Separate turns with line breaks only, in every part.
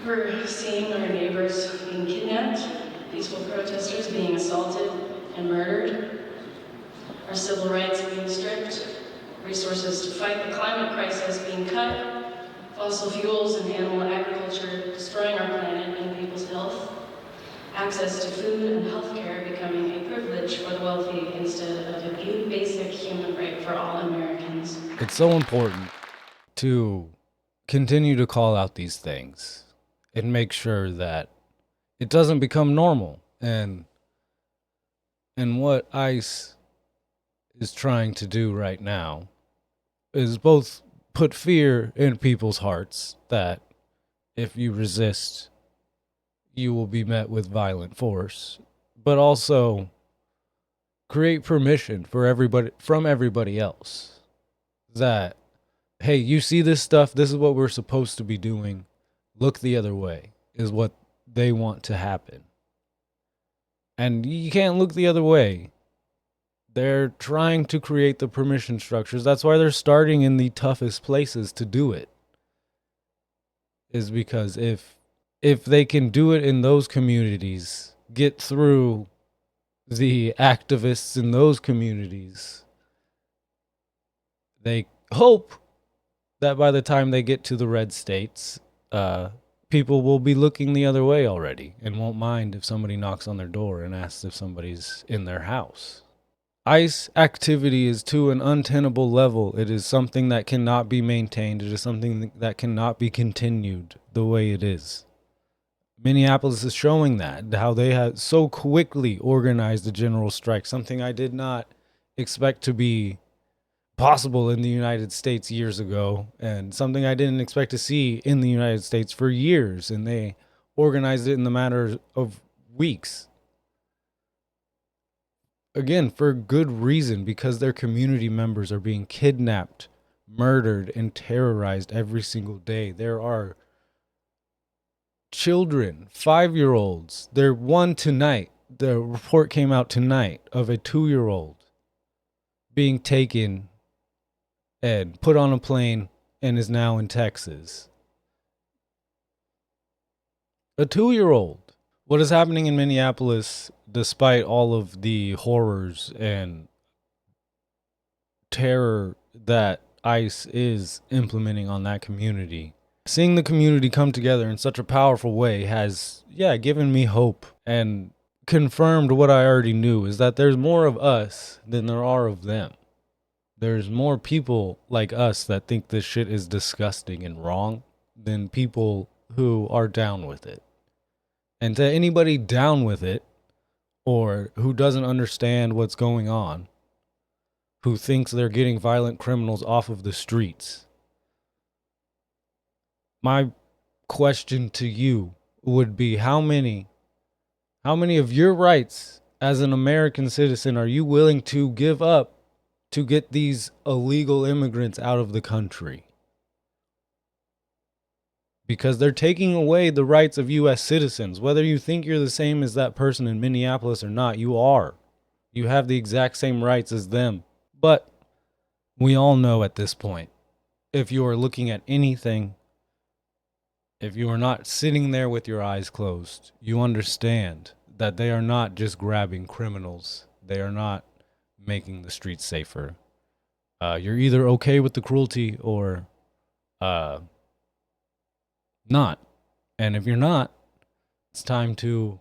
We're seeing our neighbors being kidnapped, peaceful protesters being assaulted and murdered, our civil rights being stripped, resources to fight the climate crisis being cut, fossil fuels and animal agriculture destroying our planet and people's health, access to food and healthcare becoming a privilege for the wealthy instead of a basic human right for all Americans.
It's so important to continue to call out these things and make sure that it doesn't become normal. And what ICE is trying to do right now is both put fear in people's hearts that if you resist, you will be met with violent force, but also create permission for everybody from everybody else that, hey, you see this stuff, this is what we're supposed to be doing. Look the other way is what they want to happen. And you can't look the other way. They're trying to create the permission structures. That's why they're starting in the toughest places to do it. Is because if they can do it in those communities, get through the activists in those communities, they hope that by the time they get to the red states, people will be looking the other way already and won't mind if somebody knocks on their door and asks if somebody's in their house. ICE activity is to an untenable level. It is something that cannot be maintained. It is something that cannot be continued the way it is. Minneapolis is showing that, how they have so quickly organized a general strike, something I did not expect to be possible in the United States years ago, and something I didn't expect to see in the United States for years, and they organized it in the matter of weeks. Again, for good reason, because their community members are being kidnapped, murdered, and terrorized every single day. There are children, 5-year-olds. There one tonight. The report came out tonight of a 2-year-old being taken and put on a plane and is now in Texas. A 2-year-old. What is happening in Minneapolis, despite all of the horrors and terror that ICE is implementing on that community, seeing the community come together in such a powerful way has, given me hope and confirmed what I already knew, is that there's more of us than there are of them. There's more people like us that think this shit is disgusting and wrong than people who are down with it. And to anybody down with it, or who doesn't understand what's going on, who thinks they're getting violent criminals off of the streets, my question to you would be, how many of your rights as an American citizen are you willing to give up to get these illegal immigrants out of the country? Because they're taking away the rights of U.S. citizens. Whether you think you're the same as that person in Minneapolis or not, you are. You have the exact same rights as them. But we all know at this point, if you are looking at anything, if you are not sitting there with your eyes closed, you understand that they are not just grabbing criminals. They are not making the streets safer. You're either okay with the cruelty or not. And if you're not, it's time to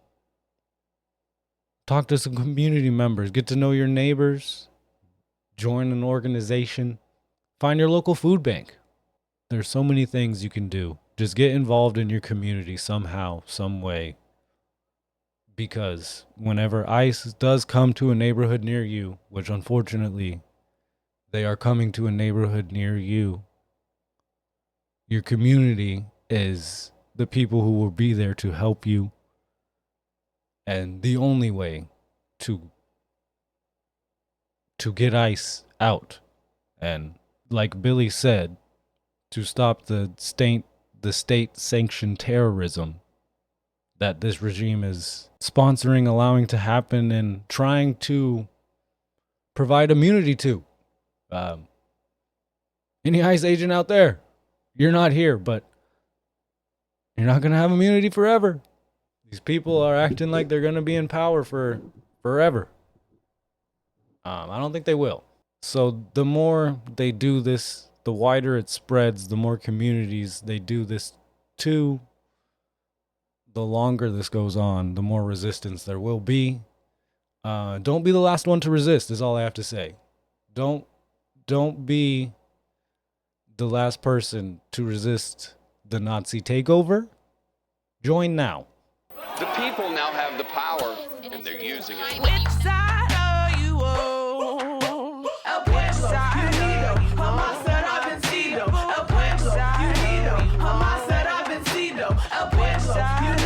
talk to some community members, get to know your neighbors, join an organization, find your local food bank. There's so many things you can do. Just get involved in your community somehow, some way. Because whenever ICE does come to a neighborhood near you, which unfortunately they are coming to a neighborhood near you, your community is the people who will be there to help you. And the only way to get ICE out, and like Billie said, to stop the state sanctioned terrorism that this regime is sponsoring, allowing to happen, and trying to provide immunity to. Any ICE agent out there, you're not here, but You're not going to have immunity forever. These people are acting like they're going to be in power for forever. I don't think they will. So the more they do this, the wider it spreads, the more communities they do this to, the longer this goes on, the more resistance there will be. Don't be the last one to resist is all I have to say. Don't be the last person to resist the Nazi takeover. Join now.
The people now have the power, and they're using it.
Which side are you on? Which side are you on? Which side are you on? Which side are you on?